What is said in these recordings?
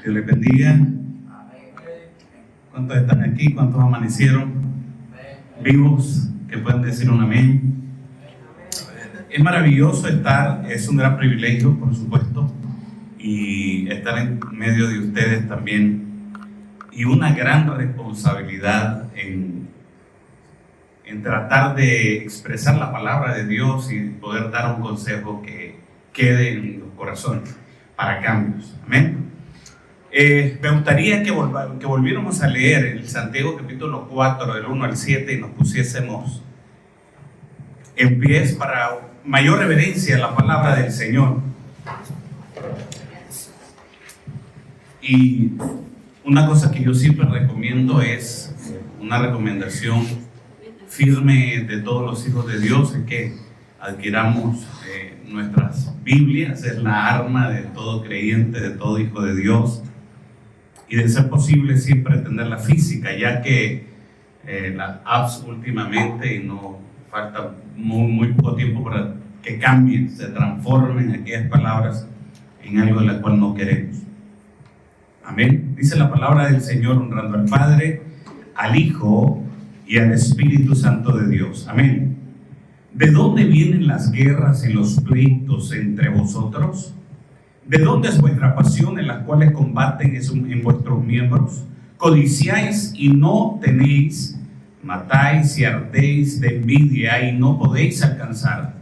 Dios les bendiga. ¿Cuántos están aquí? ¿Cuántos amanecieron vivos? Que pueden decir un amén. Es maravilloso estar, es un gran privilegio, por supuesto, y estar en medio de ustedes también, y una gran responsabilidad en tratar de expresar la palabra de Dios y poder dar un consejo que quede en los corazones para cambios. Amén. Me gustaría que volviéramos a leer el Santiago capítulo 4 del 1 al 7 y nos pusiésemos en pies para mayor reverencia a la palabra del Señor. Y una cosa que yo siempre recomiendo es una recomendación firme de todos los hijos de Dios, es que adquiramos nuestras Biblias. Es la arma de todo creyente, de todo hijo de Dios, y de ser posible siempre tener la física, ya que las apps últimamente, y no falta muy poco tiempo para que cambien, se transformen aquellas palabras en algo de la cual no queremos. Amén. Dice la palabra del Señor, honrando al Padre, al Hijo y al Espíritu Santo de Dios. Amén. ¿De dónde vienen las guerras y los pleitos entre vosotros? ¿De dónde es vuestra pasión en las cuales combaten en vuestros miembros? Codiciáis y no tenéis, matáis y ardéis de envidia y no podéis alcanzar.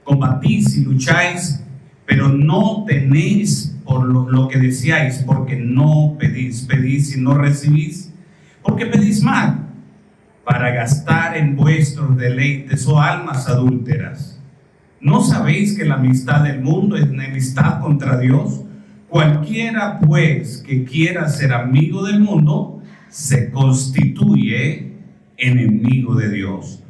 Combatís y lucháis, pero no tenéis por lo que deseáis, porque no pedís. Pedís y no recibís, porque pedís mal, para gastar en vuestros deleites, oh almas adúlteras. ¿No sabéis que la amistad del mundo es enemistad contra Dios? Cualquiera pues que quiera ser amigo del mundo se constituye enemigo de Dios.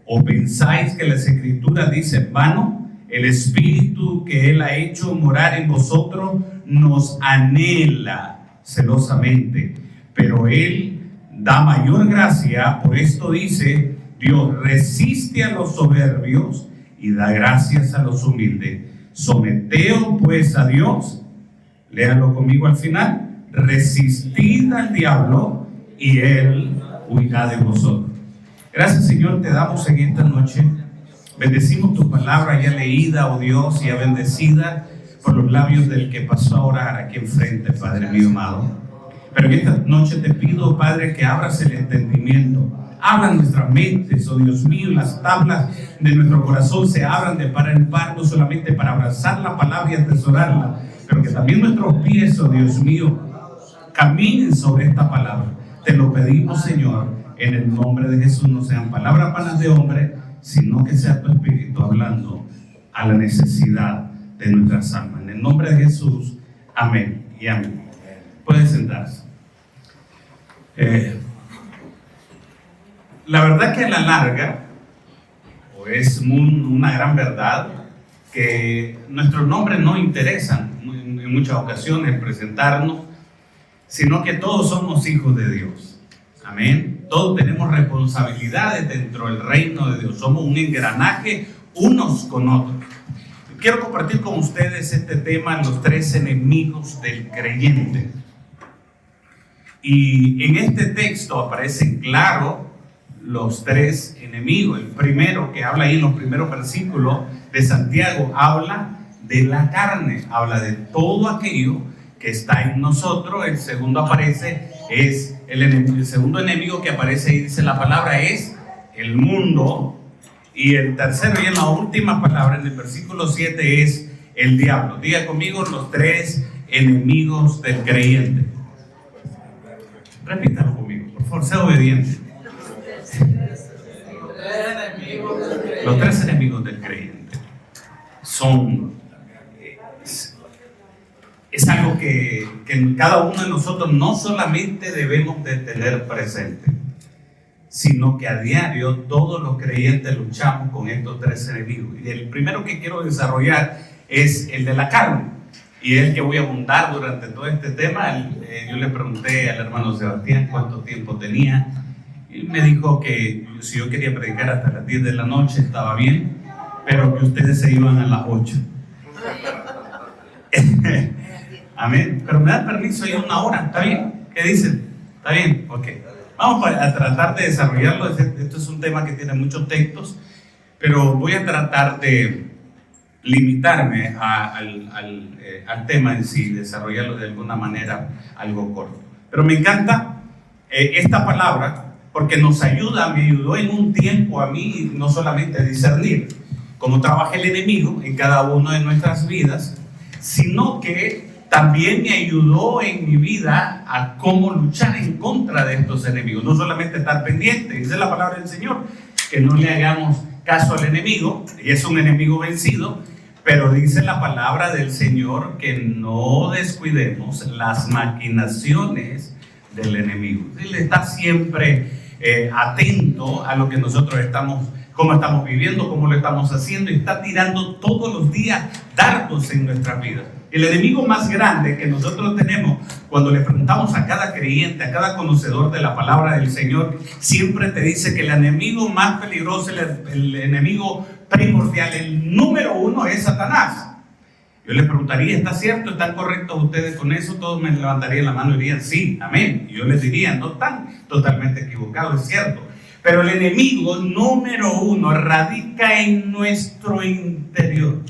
¿O pensáis que las Escrituras dicen vano? El Espíritu que Él ha hecho morar en vosotros nos anhela celosamente, pero Él da mayor gracia. Por esto dice Dios: resiste a los soberbios y da gracias a los humildes. Someteos pues a Dios. Léalo conmigo al final. Resistid al diablo y él huirá de vosotros. Gracias, Señor, te damos en esta noche. Bendecimos tu palabra ya leída, oh Dios, y ya bendecida por los labios del que pasó a orar aquí enfrente, Padre mío amado. Pero en esta noche te pido, Padre, que abras el entendimiento. Hablan nuestras mentes, oh Dios mío, y las tablas de nuestro corazón se abran de par en par, no solamente para abrazar la palabra y atesorarla, pero que también nuestros pies, oh Dios mío, caminen sobre esta palabra. Te lo pedimos, Señor, en el nombre de Jesús. No sean palabras vanas de hombre, sino que sea tu Espíritu hablando a la necesidad de nuestras almas. En el nombre de Jesús, amén y amén. Pueden sentarse. La verdad que a la larga, es una gran verdad, que nuestros nombres no interesan en muchas ocasiones presentarnos, sino que todos somos hijos de Dios. Amén. Todos tenemos responsabilidades dentro del reino de Dios. Somos un engranaje unos con otros. Quiero compartir con ustedes este tema, los tres enemigos del creyente. Y en este texto aparecen claros los tres enemigos. El primero, que habla ahí en los primeros versículos de Santiago, habla de la carne, habla de todo aquello que está en nosotros. El segundo aparece, es el segundo enemigo que aparece ahí, dice la palabra, es el mundo. Y el tercero, y en la última palabra, en el versículo 7, es el diablo. Diga conmigo: los tres enemigos del creyente. Repítalo conmigo, por favor, sea obediente. Los tres enemigos del creyente son, es algo que cada uno de nosotros no solamente debemos de tener presente, sino que a diario todos los creyentes luchamos con estos tres enemigos. Y el primero que quiero desarrollar es el de la carne, y es el que voy a abundar durante todo este tema. Yo le pregunté al hermano Sebastián cuánto tiempo tenía, y me dijo que si yo quería predicar hasta las 10 de la noche estaba bien, pero que ustedes se iban a las 8. Amén. Pero me da permiso ya 1 hora, ¿está bien? ¿Qué dicen? ¿Está bien? Ok. Vamos a tratar de desarrollarlo. Esto es un tema que tiene muchos textos, pero voy a tratar de limitarme al tema en sí, desarrollarlo de alguna manera algo corto. Pero me encanta esta palabra porque me ayudó en un tiempo a mí no solamente a discernir cómo trabaja el enemigo en cada una de nuestras vidas, sino que también me ayudó en mi vida a cómo luchar en contra de estos enemigos. No solamente estar pendiente, dice la palabra del Señor, que no le hagamos caso al enemigo, y es un enemigo vencido, pero dice la palabra del Señor que no descuidemos las maquinaciones del enemigo. Él está siempre atento a lo que nosotros cómo estamos viviendo, cómo lo estamos haciendo, y está tirando todos los días dardos en nuestras vidas. El enemigo más grande que nosotros tenemos, cuando le preguntamos a cada creyente, a cada conocedor de la palabra del Señor, siempre te dice que el enemigo más peligroso, el enemigo primordial, el número 1 es Satanás. Yo les preguntaría, ¿está cierto? ¿Están correctos ustedes con eso? Todos me levantarían la mano y dirían, sí, amén. Y yo les diría, no están totalmente equivocados, es cierto. Pero el enemigo número 1 radica en nuestro interior.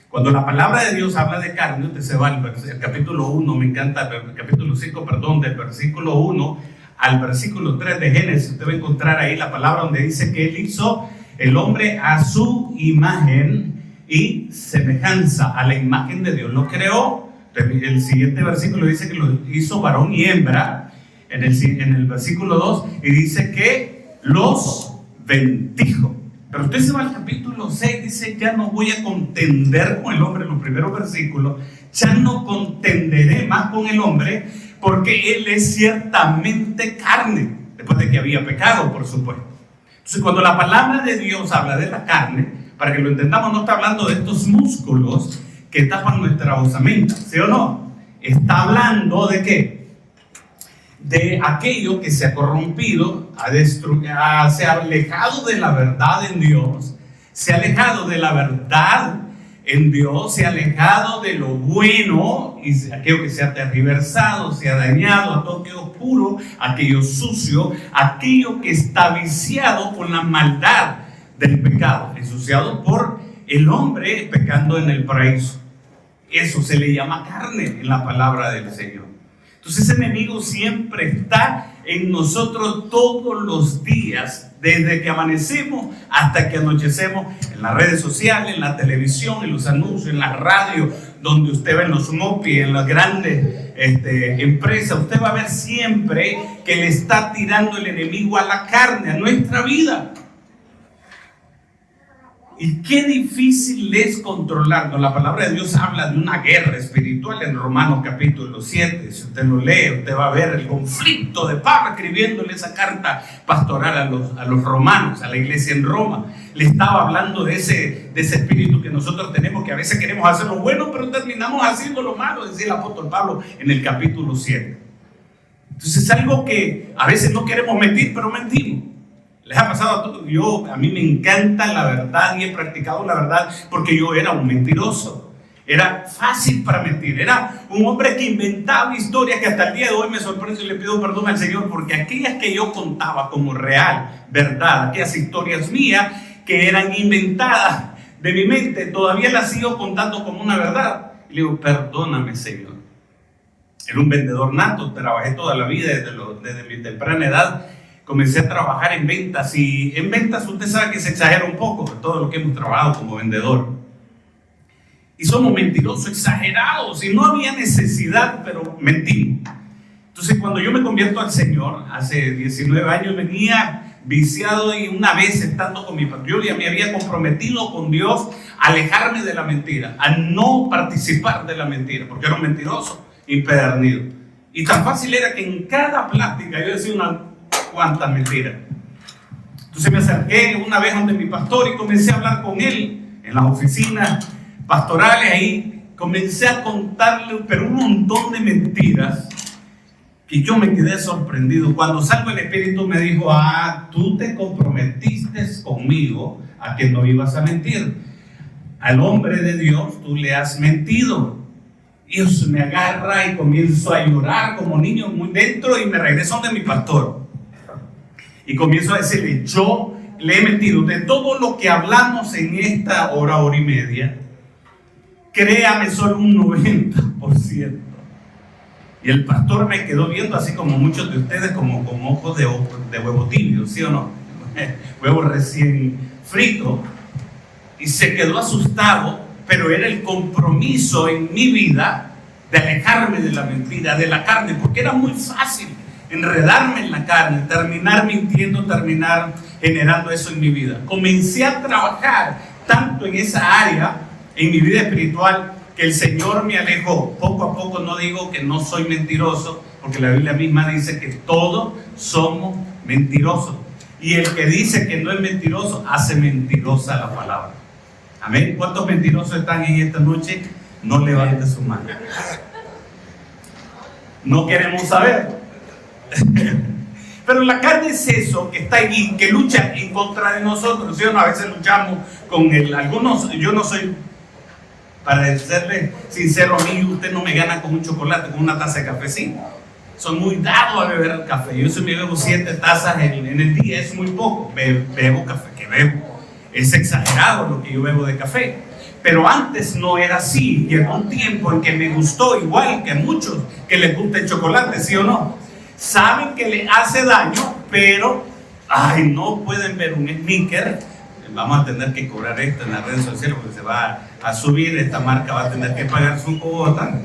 Cuando la palabra de Dios habla de carne, usted se va al capítulo 1, me encanta, el capítulo 5, perdón, del versículo 1 al versículo 3 de Génesis. Usted va a encontrar ahí la palabra donde dice que Él hizo el hombre a su imagen y semejanza, a la imagen de Dios lo creó. El siguiente versículo dice que lo hizo varón y hembra, en el versículo 2, y dice que los bendijo. Pero usted se va al capítulo 6, dice, ya no voy a contender con el hombre, en los primeros versículos, ya no contenderé más con el hombre, porque él es ciertamente carne, después de que había pecado, por supuesto. Entonces, cuando la palabra de Dios habla de la carne, para que lo entendamos, no está hablando de estos músculos que tapan nuestra osamenta, ¿sí o no? Está hablando de ¿qué? De aquello que se ha corrompido, se ha alejado de la verdad en Dios, se ha alejado de la verdad en Dios, se ha alejado de lo bueno, y aquello que se ha tergiversado, se ha dañado, a todo aquello oscuro, aquello sucio, aquello que está viciado con la maldad del pecado, ensuciado por el hombre pecando en el paraíso. Eso se le llama carne en la palabra del Señor. Entonces ese enemigo siempre está en nosotros todos los días, desde que amanecemos hasta que anochecemos, en las redes sociales, en la televisión, en los anuncios, en la radio, donde usted ve en los MOPI, en las grandes empresas. Usted va a ver siempre que le está tirando el enemigo a la carne, a nuestra vida. Y qué difícil es controlarlo. La palabra de Dios habla de una guerra espiritual en Romanos capítulo 7. Si usted lo lee, usted va a ver el conflicto de Pablo escribiéndole esa carta pastoral a los romanos, a la iglesia en Roma. Le estaba hablando de ese espíritu que nosotros tenemos, que a veces queremos hacer lo bueno, pero terminamos haciendo lo malo, decía el apóstol Pablo en el capítulo 7. Entonces es algo que a veces no queremos mentir, pero mentimos. ¿Les ha pasado a todos? A mí me encanta la verdad y he practicado la verdad porque yo era un mentiroso. Era fácil para mentir. Era un hombre que inventaba historias que hasta el día de hoy me sorprende y le pido perdón al Señor, porque aquellas que yo contaba como real, verdad, aquellas historias mías que eran inventadas de mi mente, todavía las sigo contando como una verdad. Y le digo, perdóname, Señor. Era un vendedor nato, trabajé toda la vida desde mi temprana edad. Comencé a trabajar en ventas, y en ventas usted sabe que se exagera un poco de todo lo que hemos trabajado como vendedor. Y somos mentirosos, exagerados, y no había necesidad, pero mentimos. Entonces, cuando yo me convierto al Señor, hace 19 años, venía viciado, y una vez estando con mi pastor, yo ya me había comprometido con Dios a alejarme de la mentira, a no participar de la mentira, porque era un mentiroso impedernido. Y tan fácil era que en cada plática yo decía cuántas mentiras. Entonces me acerqué una vez donde mi pastor y comencé a hablar con él en las oficinas pastorales. Ahí comencé a contarle, pero un montón de mentiras que yo me quedé sorprendido. Cuando salgo, el Espíritu me dijo, tú te comprometiste conmigo a que no ibas a mentir. Al hombre de Dios tú le has mentido. Dios me agarra y comienzo a llorar como niño muy dentro y me regreso de mi pastor. Y comienzo a decirle, yo le he mentido de todo lo que hablamos en esta hora y media. Créame, solo un 90%. Y el pastor me quedó viendo así como muchos de ustedes, como con ojos de huevo tibio, ¿sí o no? Huevo recién frito. Y se quedó asustado, pero era el compromiso en mi vida de alejarme de la mentira, de la carne, porque era muy fácil enredarme en la carne, terminar mintiendo, terminar generando eso en mi vida. Comencé a trabajar tanto en esa área, en mi vida espiritual, que el Señor me alejó. Poco a poco, no digo que no soy mentiroso, porque la Biblia misma dice que todos somos mentirosos. Y el que dice que no es mentiroso, hace mentirosa la palabra. Amén. ¿Cuántos mentirosos están en esta noche? No levanten su mano. No queremos saber. Pero la carne es eso que está ahí, que lucha en contra de nosotros. ¿Sí o no? A veces luchamos con algunos. Yo no soy, para serle sincero, a mí usted no me gana con un chocolate, con una taza de café, sí. Soy muy dado a beber el café. Yo me bebo 7 tazas en el día, es muy poco. Bebo café, que bebo. Es exagerado lo que yo bebo de café. Pero antes no era así. Llegó un tiempo en que me gustó, igual que a muchos que les gusta el chocolate, ¿sí o no? Saben que le hace daño, pero no pueden ver un sneaker. Vamos a tener que cobrar esto en las redes sociales porque se va a subir, esta marca va a tener que pagar su cuota.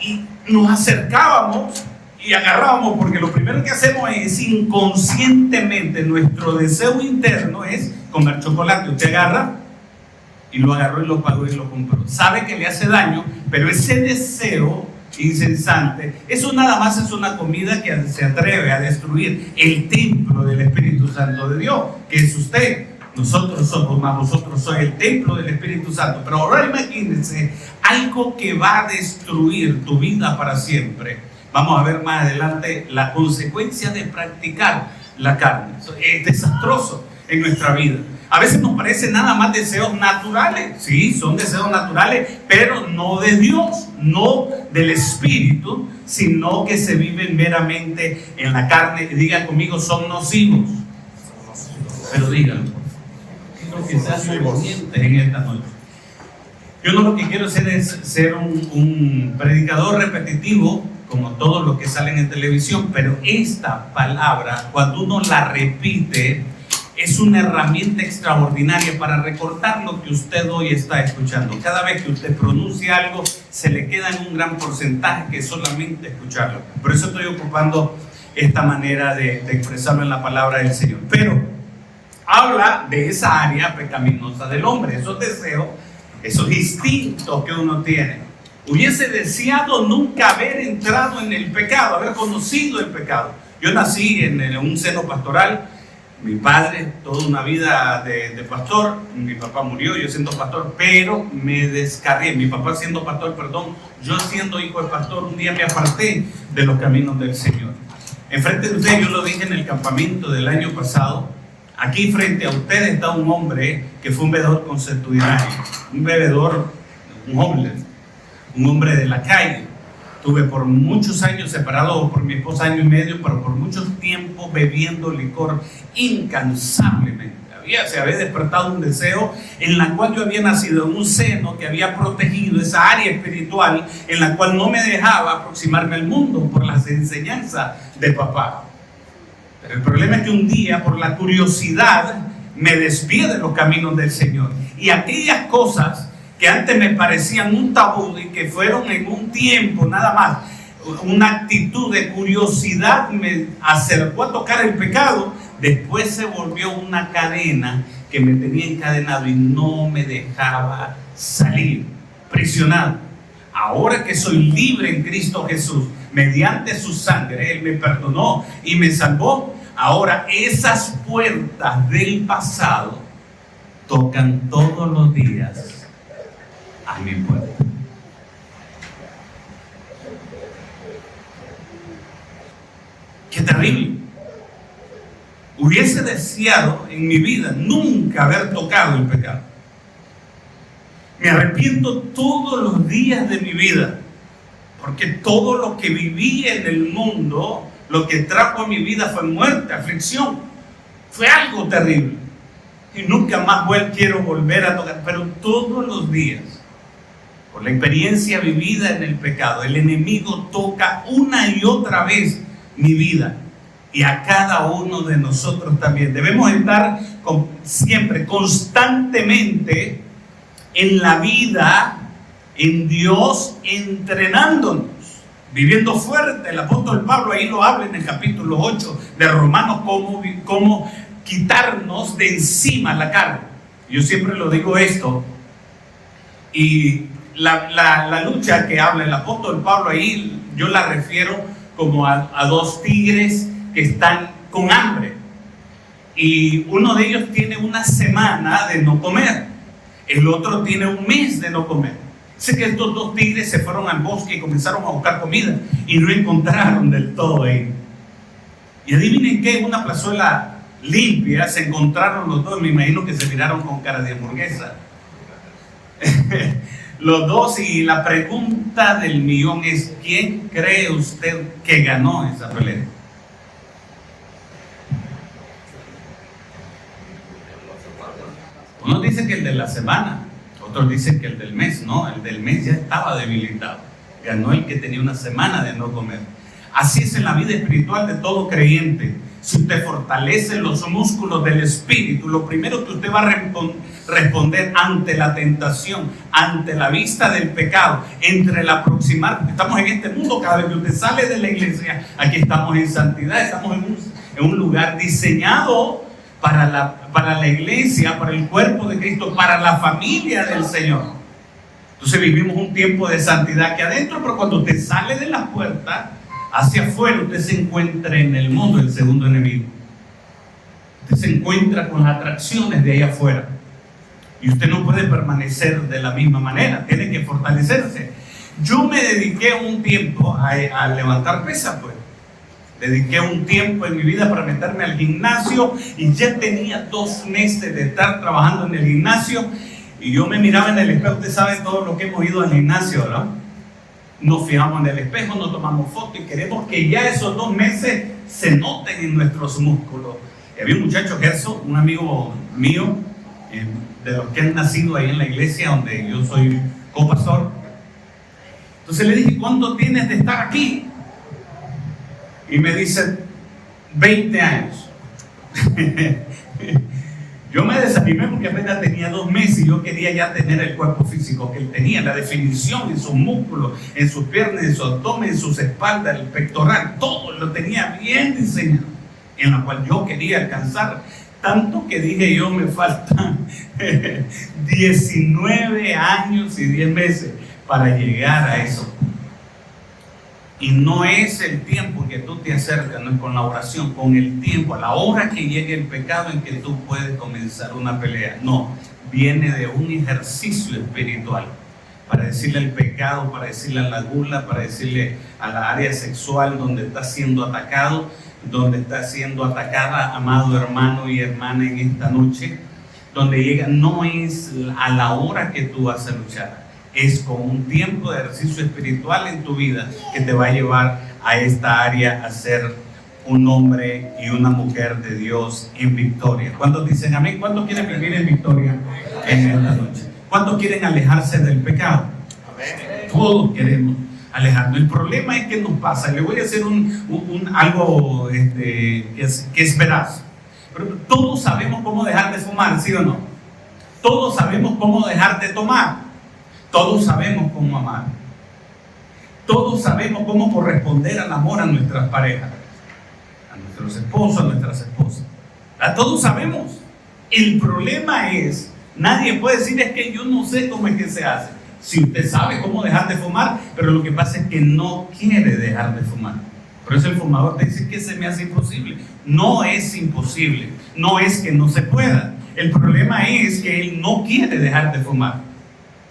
Y nos acercábamos y agarrábamos, porque lo primero que hacemos es inconscientemente, nuestro deseo interno es comer chocolate. Usted agarra y lo agarró y lo pagó y lo compró. Sabe que le hace daño, pero ese deseo insensante, eso nada más es una comida que se atreve a destruir el templo del Espíritu Santo de Dios, que es usted. Vosotros sois el templo del Espíritu Santo. Pero ahora imagínense algo que va a destruir tu vida para siempre. Vamos a ver más adelante la consecuencia de practicar la carne. Es desastroso en nuestra vida. A veces nos parecen nada más deseos naturales. Sí, son deseos naturales, pero no de Dios, no del Espíritu, sino que se viven meramente en la carne. Digan conmigo, son nocivos. Pero díganlo, quiero que sean conscientes en esta noche. Yo no lo que quiero hacer es ser un predicador repetitivo, como todo lo que sale en televisión, pero esta palabra, cuando uno la repite, es una herramienta extraordinaria para recordar lo que usted hoy está escuchando. Cada vez que usted pronuncia algo, se le queda en un gran porcentaje que solamente escucharlo. Por eso estoy ocupando esta manera de expresarlo en la palabra del Señor. Pero habla de esa área pecaminosa del hombre, esos deseos, esos instintos que uno tiene. Hubiese deseado nunca haber entrado en el pecado, haber conocido el pecado. Yo nací en un seno pastoral. Mi padre, toda una vida de pastor. Mi papá murió, yo siendo pastor, pero me descargué. Mi papá siendo pastor, yo siendo hijo de pastor, un día me aparté de los caminos del Señor. Enfrente de ustedes, yo lo dije en el campamento del año pasado, aquí frente a ustedes está un hombre que fue un bebedor consuetudinario, un bebedor, un hombre de la calle. Tuve por muchos años separado por mi esposa, 1 año y medio, pero por mucho tiempo bebiendo licor incansablemente. Se había despertado un deseo en la cual yo había nacido en un seno que había protegido esa área espiritual en la cual no me dejaba aproximarme al mundo por las enseñanzas de papá. Pero el problema es que un día, por la curiosidad, me desvié de los caminos del Señor. Y aquellas cosas que antes me parecían un tabú y que fueron en un tiempo nada más una actitud de curiosidad, me acercó a tocar el pecado. Después se volvió una cadena que me tenía encadenado y no me dejaba salir, prisionado. Ahora que soy libre en Cristo Jesús, mediante su sangre, Él me perdonó y me salvó. Ahora esas puertas del pasado tocan todos los días a mi puerta. ¡Qué terrible! Hubiese deseado en mi vida nunca haber tocado el pecado. Me arrepiento todos los días de mi vida, porque todo lo que viví en el mundo, lo que trajo a mi vida fue muerte, aflicción. Fue algo terrible. Y nunca más quiero volver a tocar. Pero todos los días, por la experiencia vivida en el pecado, el enemigo toca una y otra vez mi vida. Y a cada uno de nosotros también. Debemos estar siempre, constantemente en la vida, en Dios, entrenándonos, viviendo fuerte. El apóstol Pablo ahí lo habla en el capítulo 8 de Romanos, cómo quitarnos de encima la carga. Yo siempre lo digo esto, y la lucha que habla el apóstol Pablo ahí, yo la refiero como a dos tigres que están con hambre, y uno de ellos tiene una semana de no comer, el otro tiene un mes de no comer. Sé que estos dos tigres se fueron al bosque y comenzaron a buscar comida y no encontraron del todo ahí. Y adivinen qué, en una plazuela limpia se encontraron los dos. Me imagino que se miraron con cara de hamburguesa los dos, y la pregunta del millón es: ¿quién cree usted que ganó esa pelea? Unos dicen que el de la semana, otros dicen que el del mes. No, el del mes ya estaba debilitado. Ganó el que tenía una semana de no comer. Así es en la vida espiritual de todo creyente. Si usted fortalece los músculos del espíritu, lo primero que usted va a responder ante la tentación, ante la vista del pecado, entre el aproximar. Estamos en este mundo, cada vez que usted sale de la iglesia, aquí estamos en santidad, estamos en un lugar diseñado para la iglesia, para el cuerpo de Cristo, para la familia del Señor. Entonces vivimos un tiempo de santidad aquí adentro, pero cuando usted sale de la puerta hacia afuera, usted se encuentra en el mundo, el segundo enemigo. Usted se encuentra con las atracciones de ahí afuera, y usted no puede permanecer de la misma manera, tiene que fortalecerse. Yo me dediqué un tiempo a levantar pesas, pues. Dediqué un tiempo en mi vida para meterme al gimnasio, y ya tenía 2 meses de estar trabajando en el gimnasio, y yo me miraba en el espejo. Usted sabe todo lo que hemos ido al gimnasio, ¿no? Nos fijamos en el espejo, nos tomamos fotos y queremos que ya esos 2 meses se noten en nuestros músculos. Y había un muchacho, Gerson, un amigo mío, de los que han nacido ahí en la iglesia donde yo soy copastor. Entonces le dije: ¿cuánto tienes de estar aquí? Y me dice: 20 años. Yo me desanimé porque apenas tenía 2 meses y yo quería ya tener el cuerpo físico que él tenía, la definición en sus músculos, en sus piernas, en su abdomen, en sus espaldas, el pectoral, todo lo tenía bien diseñado, en la cual yo quería alcanzar. Tanto que dije yo: me faltan 19 años y 10 meses para llegar a eso. Y no es el tiempo que tú te acercas, no es con la oración, con el tiempo, a la hora que llegue el pecado en que tú puedes comenzar una pelea. No, viene de un ejercicio espiritual para decirle al pecado, para decirle a la gula, para decirle a la área sexual donde está siendo atacado, donde está siendo atacada, amado hermano y hermana, en esta noche, donde llega. No es a la hora que tú vas a luchar, es con un tiempo de ejercicio espiritual en tu vida que te va a llevar a esta área a ser un hombre y una mujer de Dios en victoria. ¿Cuántos dicen amén? ¿Cuántos quieren vivir en victoria en esta noche? ¿Cuántos quieren alejarse del pecado? Todos queremos alejarnos. El problema es que nos pasa. Le voy a hacer algo que es veraz. Pero todos sabemos cómo dejar de fumar, ¿sí o no? Todos sabemos cómo dejar de tomar. Todos sabemos cómo amar. Todos sabemos cómo corresponder al amor a nuestras parejas, a nuestros esposos, a nuestras esposas. Todos sabemos. El problema es, nadie puede decir: es que yo no sé cómo es que se hace. Si usted sabe cómo dejar de fumar, pero lo que pasa es que no quiere dejar de fumar. Por eso el fumador te dice que se me hace imposible. No es imposible, no es que no se pueda. El problema es que él no quiere dejar de fumar.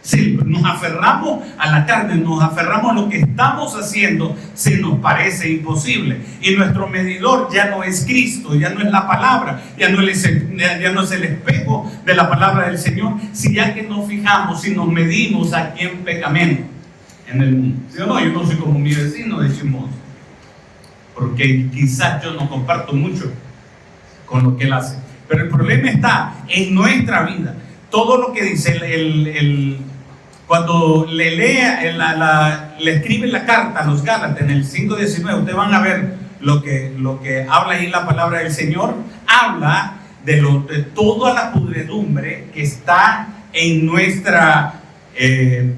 Sí, nos aferramos a la carne, nos aferramos a lo que estamos haciendo, se nos parece imposible. Y nuestro medidor ya no es Cristo, ya no es la palabra, ya no es el espejo de la palabra del Señor, si ya que nos fijamos, si nos medimos a quién peca menos en el mundo. ¿Sí o no? Yo no soy como mi vecino de Chimoso, porque quizás yo no comparto mucho con lo que él hace. Pero el problema está en nuestra vida. Todo lo que dice cuando le escribe la carta a los Gálatas en el 5:19, ustedes van a ver lo que habla ahí la palabra del Señor. Habla de toda la pudredumbre que está en nuestra vida,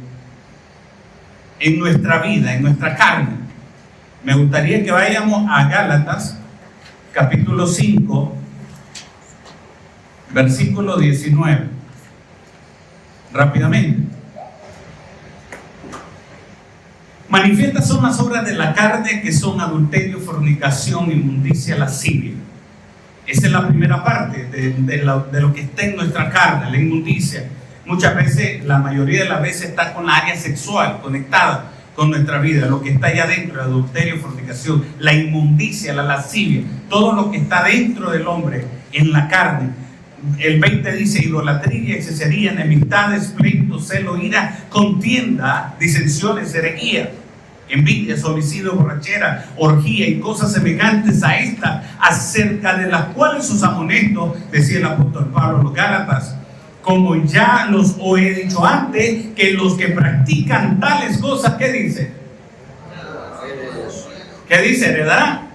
en nuestra carne. Me gustaría que vayamos a Gálatas, capítulo 5, versículo 19. Rápidamente. Manifiestas son las obras de la carne, que son adulterio, fornicación, inmundicia, lascivia. Esa es la primera parte de lo que está en nuestra carne, la inmundicia. Muchas veces, la mayoría de las veces, está con la área sexual conectada con nuestra vida, lo que está allá dentro, el adulterio, fornicación, la inmundicia, la lascivia, todo lo que está dentro del hombre en la carne. El 20 dice: idolatría, hechicería, enemistades, pleitos, celo, ira, contienda, disensiones, herejía, envidia, homicidio, borrachera, orgía y cosas semejantes a esta, acerca de las cuales os amonesto, decía el apóstol Pablo a los Gálatas, como ya los he dicho antes, que los que practican tales cosas, ¿qué dice? ¿Qué dice? ¿Heredarán?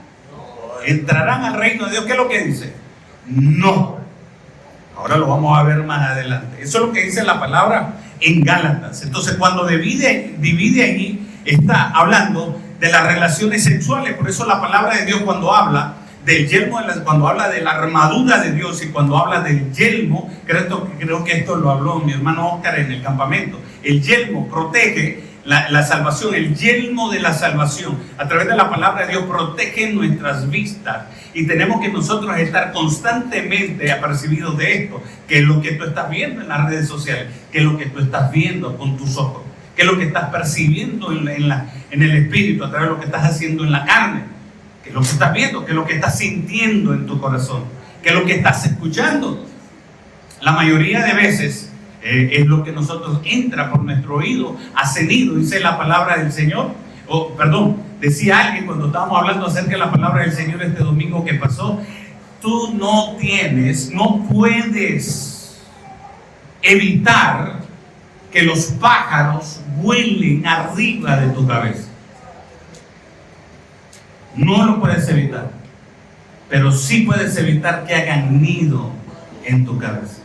¿Entrarán al reino de Dios? ¿Qué es lo que dice? No. Ahora lo vamos a ver más adelante. Eso es lo que dice la palabra en Gálatas. Entonces, cuando divide allí, está hablando de las relaciones sexuales. Por eso la palabra de Dios, cuando habla del yelmo, cuando habla de la armadura de Dios y cuando habla del yelmo, creo que esto lo habló mi hermano Oscar en el campamento. El yelmo protege la salvación, el yelmo de la salvación. A través de la palabra de Dios protege nuestras vistas. Y tenemos que nosotros estar constantemente apercibidos de esto, que es lo que tú estás viendo en las redes sociales, que es lo que tú estás viendo con tus ojos, que es lo que estás percibiendo en el espíritu, a través de lo que estás haciendo en la carne, que es lo que estás viendo, que es lo que estás sintiendo en tu corazón, que es lo que estás escuchando. La mayoría de veces es lo que nosotros entra por nuestro oído, accedido, dice la palabra del Señor. Decía alguien cuando estábamos hablando acerca de la palabra del Señor este domingo que pasó: tú no puedes evitar que los pájaros vuelen arriba de tu cabeza. No lo puedes evitar, pero sí puedes evitar que hagan nido en tu cabeza.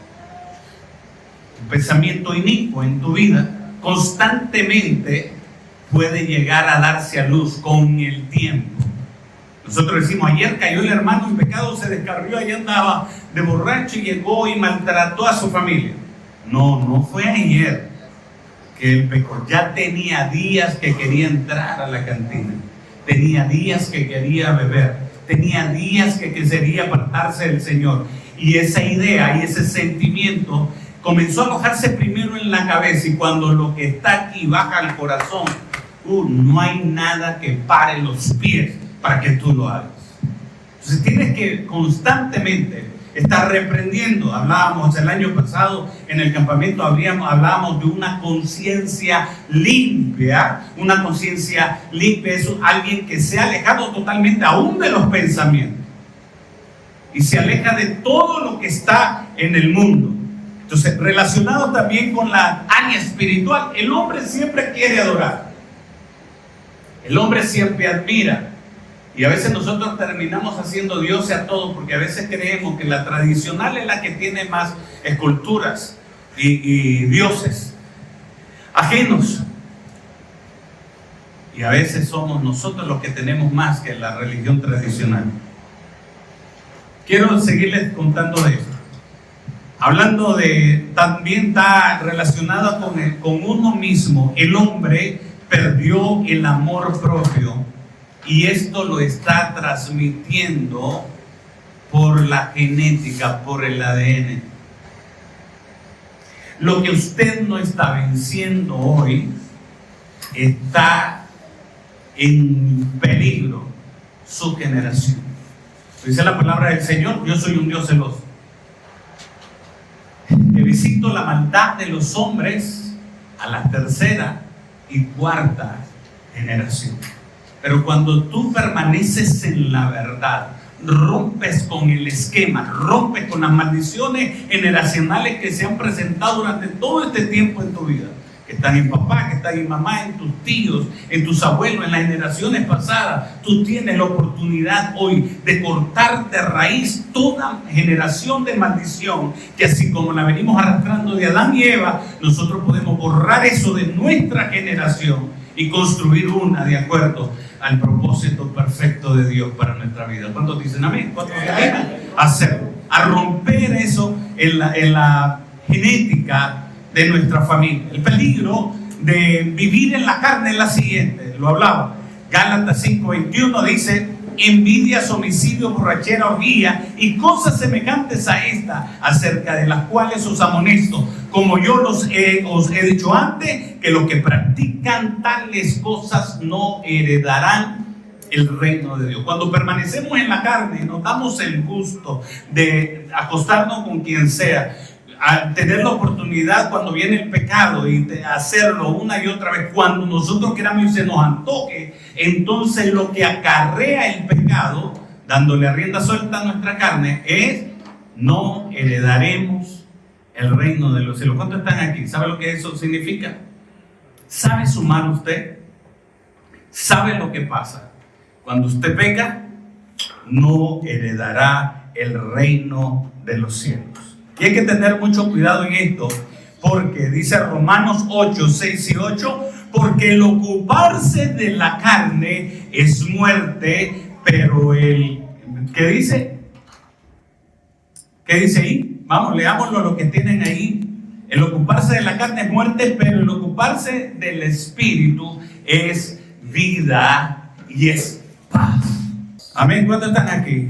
Un pensamiento inicuo en tu vida constantemente puede llegar a darse a luz con el tiempo. Nosotros decimos: ayer cayó el hermano en pecado, se descarrió, allá andaba de borracho y llegó y maltrató a su familia. No fue ayer que él pecó. Ya tenía días que quería entrar a la cantina, tenía días que quería beber, tenía días que quería apartarse del Señor. Y esa idea y ese sentimiento comenzó a alojarse primero en la cabeza, y cuando lo que está aquí baja al corazón, no hay nada que pare los pies para que tú lo hagas. Entonces tienes que constantemente estar reprendiendo. Hablábamos el año pasado en el campamento, hablábamos de una conciencia limpia. Una conciencia limpia es alguien que se ha alejado totalmente aún de los pensamientos y se aleja de todo lo que está en el mundo. Entonces, relacionado también con la área espiritual, el hombre siempre quiere adorar. El hombre siempre admira. Y a veces nosotros terminamos haciendo dioses a todos, porque a veces creemos que la tradicional es la que tiene más esculturas y dioses ajenos. Y a veces somos nosotros los que tenemos más que la religión tradicional. Quiero seguirles contando de esto. Hablando también está relacionada con uno mismo. El hombre perdió el amor propio, y esto lo está transmitiendo por la genética, por el ADN. Lo que usted no está venciendo hoy está en peligro su generación. Dice la palabra del Señor: yo soy un Dios celoso, que visito la maldad de los hombres a la tercera y cuarta generación. Pero cuando tú permaneces en la verdad, rompes con el esquema, rompes con las maldiciones generacionales que se han presentado durante todo este tiempo en tu vida, que están en papá, que están en mamá, en tus tíos, en tus abuelos, en las generaciones pasadas. Tú tienes la oportunidad hoy de cortar de raíz toda generación de maldición, que así como la venimos arrastrando de Adán y Eva, nosotros podemos borrar eso de nuestra generación y construir una de acuerdo al propósito perfecto de Dios para nuestra vida. ¿Cuántos dicen amén? ¿Cuántos se animan a hacerlo? A romper eso en la genética de nuestra familia. El peligro de vivir en la carne es la siguiente, lo hablaba. Gálatas 5:21 dice: envidias, homicidios, borrachera, orgía y cosas semejantes a esta, acerca de las cuales os amonesto, como yo os he dicho antes, que los que practican tales cosas no heredarán el reino de Dios. Cuando permanecemos en la carne, nos damos el gusto de acostarnos con quien sea, a tener la oportunidad cuando viene el pecado y de hacerlo una y otra vez cuando nosotros queramos y se nos antoje. Entonces lo que acarrea el pecado, dándole rienda suelta a nuestra carne, es: no heredaremos el reino de los cielos. ¿Cuántos están aquí? ¿Sabe lo que eso significa? ¿Sabe sumar usted? ¿Sabe lo que pasa? Cuando usted peca, no heredará el reino de los cielos. Y hay que tener mucho cuidado en esto, porque dice Romanos 8, 6 y 8, porque el ocuparse de la carne es muerte, pero el... ¿Qué dice? ¿Qué dice ahí? Vamos, leámoslo lo que tienen ahí. El ocuparse de la carne es muerte, pero el ocuparse del espíritu es vida y es paz. Amén. ¿Cuántos están aquí?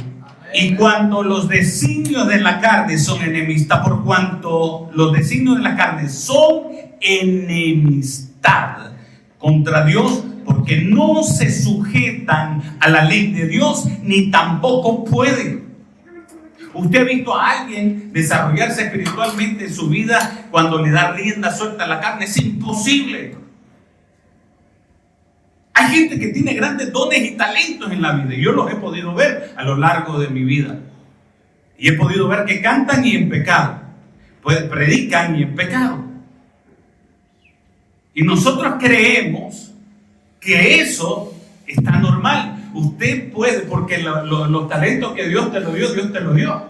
Y cuando los designios de la carne son enemistad, por cuanto los designios de la carne son enemistad contra Dios, porque no se sujetan a la ley de Dios, ni tampoco pueden. ¿Usted ha visto a alguien desarrollarse espiritualmente en su vida cuando le da rienda suelta a la carne? Es imposible. Hay gente que tiene grandes dones y talentos en la vida, y yo los he podido ver a lo largo de mi vida. Y he podido ver que cantan y en pecado, pues predican y en pecado. Y nosotros creemos que eso está normal. Usted puede, porque los talentos que Dios te lo dio, Dios te lo dio.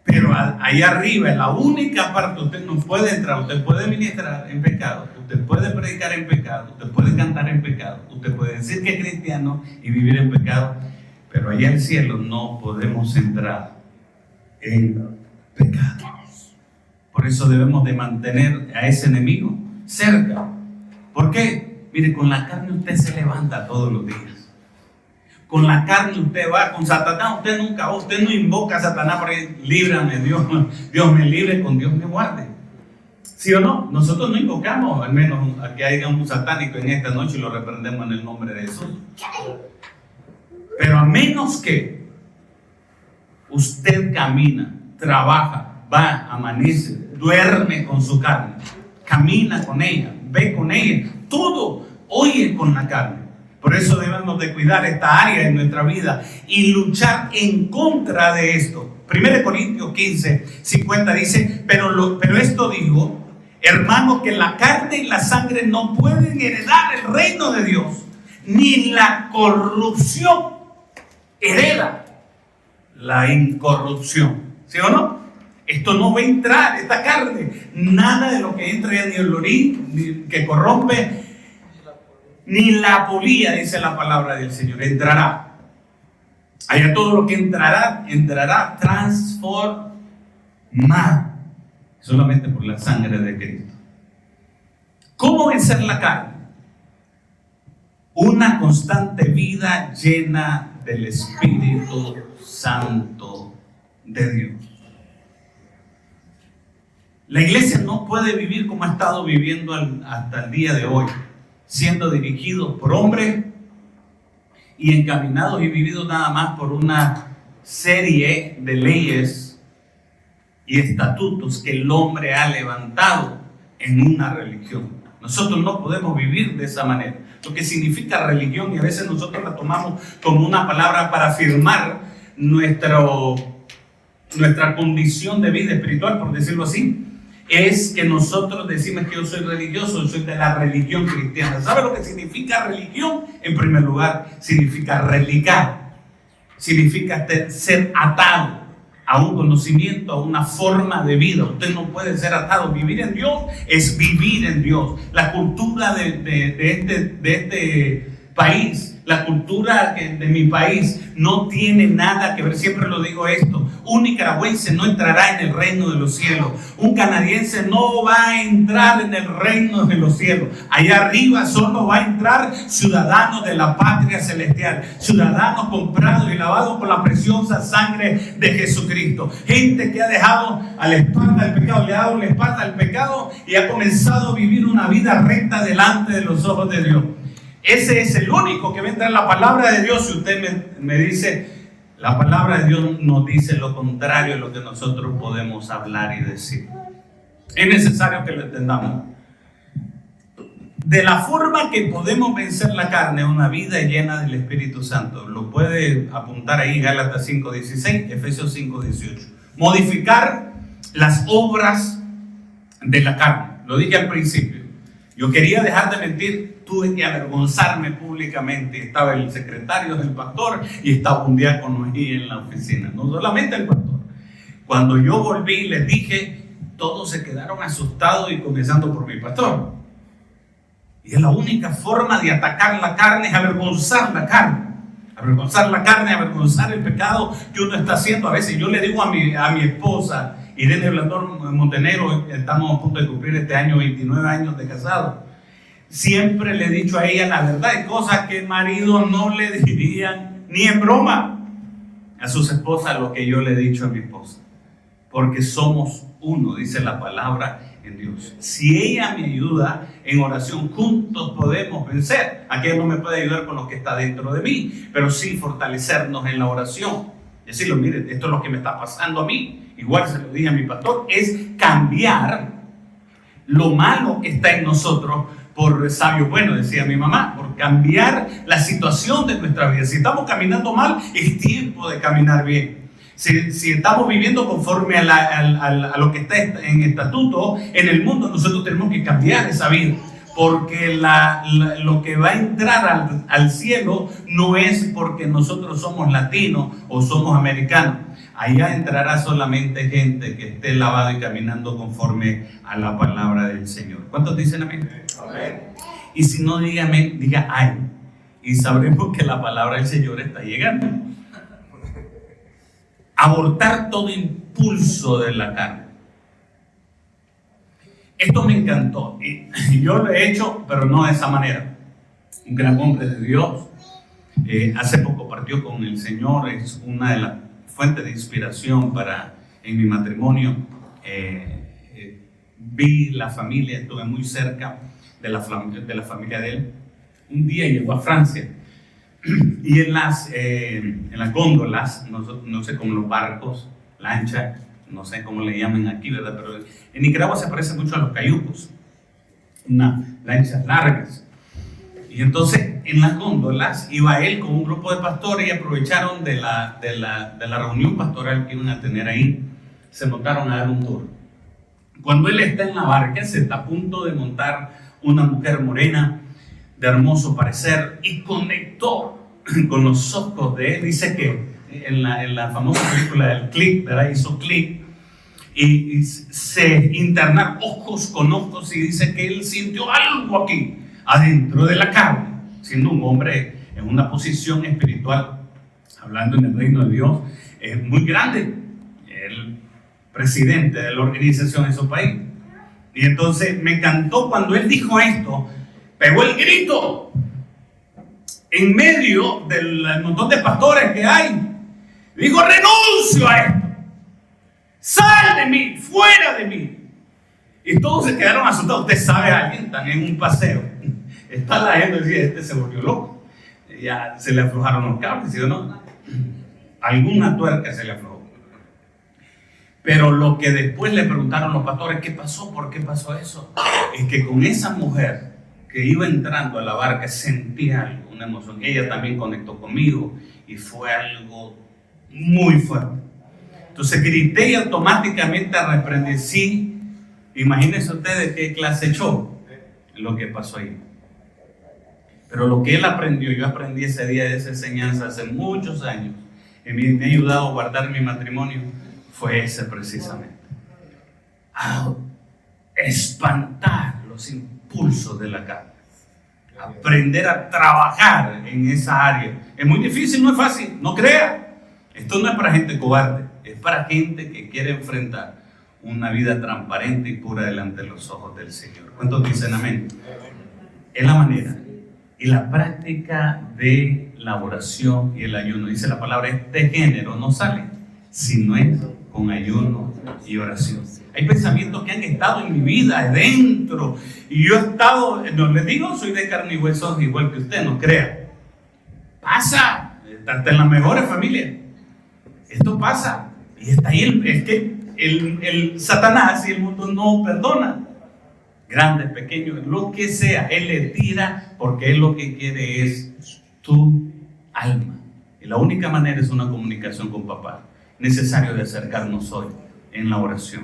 Pero ahí arriba, en la única parte, usted no puede entrar. Usted puede ministrar en pecado, usted puede predicar en pecado, usted puede cantar en pecado, usted puede decir que es cristiano y vivir en pecado, pero allá en el cielo no podemos entrar en pecado. Por eso debemos de mantener a ese enemigo cerca. ¿Por qué? Mire, con la carne usted se levanta todos los días. Con la carne usted va, con Satanás usted nunca va, usted no invoca a Satanás porque líbrame, Dios me libre, con Dios me guarde. ¿Sí o no? Nosotros no invocamos, al menos a que haya un satánico en esta noche, y lo reprendemos en el nombre de Jesús. Pero a menos que usted camina, trabaja, va, amanece, duerme con su carne, camina con ella, ve con ella, todo oye con la carne. Por eso debemos de cuidar esta área en nuestra vida y luchar en contra de esto. 1 Corintios 15, 50 dice: pero esto digo, hermanos, que la carne y la sangre no pueden heredar el reino de Dios, ni la corrupción hereda la incorrupción. ¿Sí o no? Esto no va a entrar, esta carne, nada de lo que entra, ni el orín, que corrompe, ni la polía, dice la palabra del Señor, entrará. Allá todo lo que entrará transformado solamente por la sangre de Cristo. ¿Cómo vencer la carne? Una constante vida llena del Espíritu Santo de Dios. La iglesia no puede vivir como ha estado viviendo hasta el día de hoy, siendo dirigidos por hombres y encaminados y vividos nada más por una serie de leyes y estatutos que el hombre ha levantado en una religión. Nosotros no podemos vivir de esa manera. Lo que significa religión, y a veces nosotros la tomamos como una palabra para afirmar nuestra condición de vida espiritual, por decirlo así, es que nosotros decimos que yo soy religioso, soy de la religión cristiana. ¿Sabe lo que significa religión? En primer lugar, significa religar, significa ser atado a un conocimiento, a una forma de vida. Usted no puede ser atado. Vivir en Dios es vivir en Dios. La cultura de este país, la cultura de mi país no tiene nada que ver, siempre lo digo esto, un nicaragüense no entrará en el reino de los cielos, un canadiense no va a entrar en el reino de los cielos. Allá arriba solo va a entrar ciudadanos de la patria celestial, ciudadanos comprados y lavados por la preciosa sangre de Jesucristo, gente que ha dejado a la espalda el pecado, le ha dado la espalda al pecado y ha comenzado a vivir una vida recta delante de los ojos de Dios. Ese es el único que va a entrar en la palabra de Dios. Si usted me dice, la palabra de Dios nos dice lo contrario de lo que nosotros podemos hablar y decir. Es necesario que lo entendamos. De la forma que podemos vencer la carne, una vida llena del Espíritu Santo. Lo puede apuntar ahí, Gálatas 5:16, Efesios 5:18. Modificar las obras de la carne. Lo dije al principio. Yo quería dejar de mentir. Tuve que avergonzarme públicamente. Estaba el secretario del pastor y estaba un diácono ahí en la oficina. No solamente el pastor. Cuando yo volví, les dije, todos se quedaron asustados y comenzando por mi pastor. Y es la única forma de atacar la carne, es avergonzar la carne. Avergonzar la carne, avergonzar el pecado que uno está haciendo. A veces yo le digo a mi esposa, Irene Blandón Montenegro, estamos a punto de cumplir este año 29 años de casado. Siempre le he dicho a ella la verdad, hay cosas que el marido no le dirían ni en broma a sus esposas lo que yo le he dicho a mi esposa. Porque somos uno, dice la palabra en Dios. Si ella me ayuda en oración, juntos podemos vencer. Aquella no me puede ayudar con lo que está dentro de mí, pero sí fortalecernos en la oración. Decirlo, mire, esto es lo que me está pasando a mí. Igual se lo dije a mi pastor, es cambiar lo malo que está en nosotros por sabio bueno, decía mi mamá, por cambiar la situación de nuestra vida. Si estamos caminando mal, es tiempo de caminar bien. Si estamos viviendo conforme a lo que está en estatuto en el mundo, nosotros tenemos que cambiar esa vida. Porque lo que va a entrar al cielo no es porque nosotros somos latinos o somos americanos. Allá entrará solamente gente que esté lavada y caminando conforme a la palabra del Señor. ¿Cuántos dicen amén? Amén. Y si no diga amén, diga ay. Y sabremos que la palabra del Señor está llegando. Abortar todo impulso de la carne. Esto me encantó. Y yo lo he hecho, pero no de esa manera. Un gran hombre de Dios. Hace poco partió con el Señor. Es una de las fuentes de inspiración en mi matrimonio. Vi la familia, estuve muy cerca de la familia de él. Un día llegó a Francia. Y en las góndolas, no sé, como los barcos, lancha, no sé cómo le llaman aquí, ¿verdad? Pero en Nicaragua se parece mucho a los cayucos, unas lanchas largas. Y entonces en las góndolas iba él con un grupo de pastores y aprovecharon de la reunión pastoral que iban a tener ahí, se montaron a dar un tour. Cuando él está en la barca, se está a punto de montar una mujer morena, de hermoso parecer, y conectó con los ojos de él. Dice que en la famosa película del click, ¿verdad? Hizo click y se internaron ojos con ojos, y dice que él sintió algo aquí adentro de la carne, siendo un hombre en una posición espiritual, hablando en el reino de Dios, es muy grande, el presidente de la organización en su país. Y entonces me encantó cuando él dijo esto, pegó el grito en medio del montón de pastores que hay. Dijo: renuncio a esto, sal de mí, fuera de mí. Y todos se quedaron asustados. Usted sabe a alguien, están en un paseo. Está la gente y dice, este se volvió loco. Ya se le aflojaron los cables, ¿sí o no? Alguna tuerca se le aflojó. Pero lo que después le preguntaron los pastores, ¿qué pasó? ¿Por qué pasó eso? Es que con esa mujer que iba entrando a la barca sentía algo, una emoción. Ella también conectó conmigo y fue algo muy fuerte. Entonces grité y automáticamente reprendí. Sí, imagínense ustedes qué clase echó lo que pasó ahí. Pero lo que él aprendió, yo aprendí ese día de esa enseñanza hace muchos años, y me ha ayudado a guardar mi matrimonio, fue ese precisamente. A espantar los impulsos de la carne. Aprender a trabajar en esa área. Es muy difícil, no es fácil, no crea. Esto no es para gente cobarde, es para gente que quiere enfrentar una vida transparente y pura delante de los ojos del Señor. ¿Cuántos dicen amén? Es la manera. Y la práctica de la oración y el ayuno, dice la palabra, este género no sale si no es con ayuno y oración. Hay pensamientos que han estado en mi vida adentro y yo he estado, no les digo, soy de carne y huesos igual que usted, no crea. Pasa, hasta en las mejores familias. Esto pasa y está ahí. Es que el Satanás y el mundo no perdona. Grandes, pequeños, lo que sea, él le tira porque él lo que quiere es tu alma. Y la única manera es una comunicación con papá. Necesario de acercarnos hoy en la oración.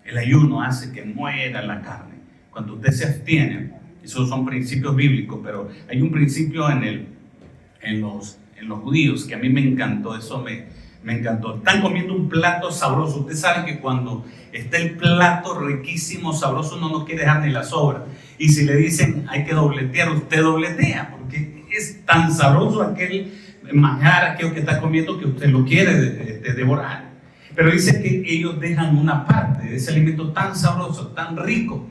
El ayuno hace que muera la carne. Cuando usted se abstiene, esos son principios bíblicos, pero hay un principio en los judíos que a mí me encantó, eso me encantó. Están comiendo un plato sabroso. Usted sabe que cuando está el plato riquísimo, sabroso, uno no quiere dejar ni la sobra. Y si le dicen hay que dobletear, usted dobletea, porque es tan sabroso aquel manjar, aquello que está comiendo, que usted lo quiere devorar. Pero dice que ellos dejan una parte de ese alimento tan sabroso, tan rico,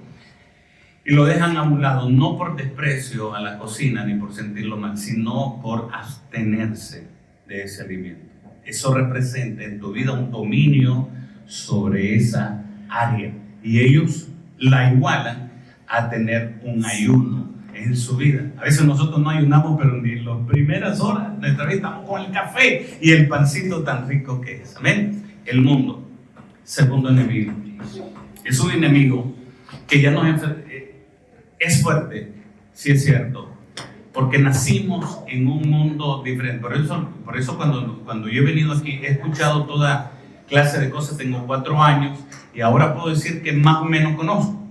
y lo dejan a un lado, no por desprecio a la cocina ni por sentirlo mal, sino por abstenerse de ese alimento. Eso representa en tu vida un dominio sobre esa área. Y ellos la igualan a tener un ayuno en su vida. A veces nosotros no ayunamos, pero ni las primeras horas de nuestra vida estamos con el café y el pancito tan rico que es. Amén. El mundo, segundo enemigo. Es un enemigo que ya nos es fuerte, sí es cierto. Porque nacimos en un mundo diferente. Por eso cuando yo he venido aquí, he escuchado toda clase de cosas. Tengo 4 años y ahora puedo decir que más o menos conozco.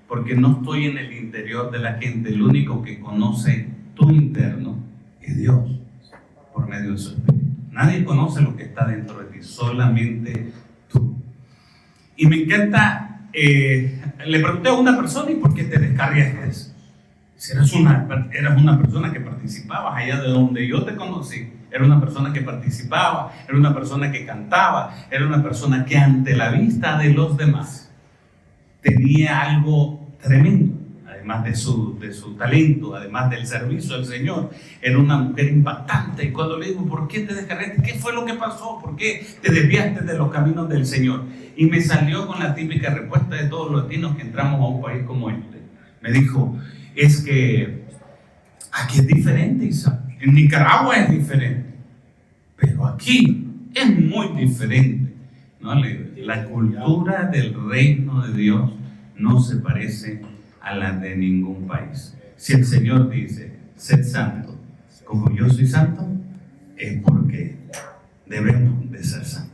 Porque no estoy en el interior de la gente. El único que conoce tu interno es Dios, por medio de su Espíritu. Nadie conoce lo que está dentro de ti, solamente tú. Y me encanta, le pregunté a una persona, ¿y por qué te descarriaste? Si eras una persona que participaba allá de donde yo te conocí, era una persona que participaba, era una persona que cantaba, era una persona que ante la vista de los demás tenía algo tremendo, además de su talento, además del servicio al Señor. Era una mujer impactante. Y cuando le digo, ¿por qué te descargaste? ¿Qué fue lo que pasó? ¿Por qué te desviaste de los caminos del Señor? Y me salió con la típica respuesta de todos los latinos que entramos a un país como este. Me dijo, es que aquí es diferente, Isaac. En Nicaragua es diferente, pero aquí es muy diferente, ¿no? La cultura del reino de Dios no se parece a la de ningún país. Si el Señor dice, sed santo, como yo soy santo, es porque debemos de ser santos.